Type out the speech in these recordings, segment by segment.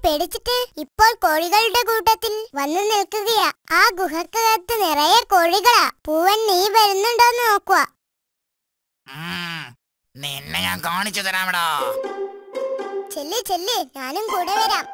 പേടിച്ചിട്ട് ഇപ്പോൾ കോഴികളുടെ കൂട്ടത്തിൽ വന്നു നിൽക്കുകയാ. ആ ഗുഹക്കകത്ത് നിറയെ കോഴികളാ. പൂവൻ നീ വരുന്നുണ്ടോന്ന് നോക്കുക. നിന്നെ ഞാൻ കാണിച്ചു തരാമടാ. ചെല്ല് ചെല്ല്, ഞാനും കൂടെ വരാം.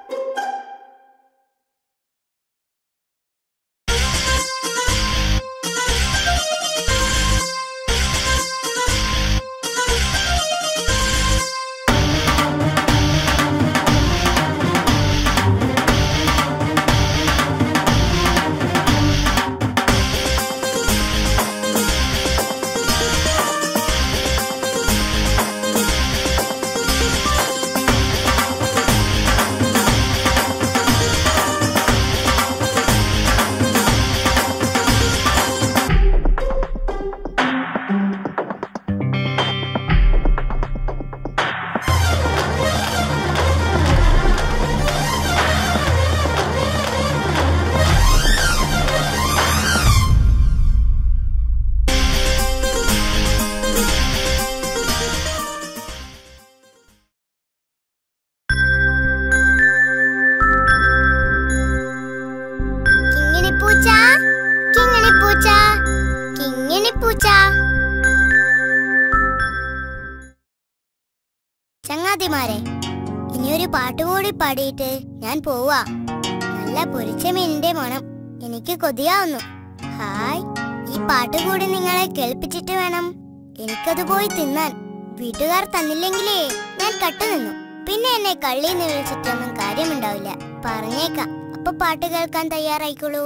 ചങ്ങാതിമാരെ, ഇനിയൊരു പാട്ടുകൂടി പാടിയിട്ട് ഞാൻ പോവാ. നല്ല പൊരിച്ച മീനിന്റെ മണം എനിക്ക് കൊതിയാവുന്നു. ഹായ്, ഈ പാട്ടുകൂടി നിങ്ങളെ കേൾപ്പിച്ചിട്ട് വേണം എനിക്കത് പോയി തിന്നാൻ. വീട്ടുകാർ തന്നില്ലെങ്കിലേ ഞാൻ കട്ടുനിന്നു. പിന്നെ എന്നെ കള്ളിന്ന് വിളിച്ചിട്ടൊന്നും കാര്യമുണ്ടാവില്ല. പറഞ്ഞേക്കാം. അപ്പൊ പാട്ട് കേൾക്കാൻ തയ്യാറായിക്കോളൂ.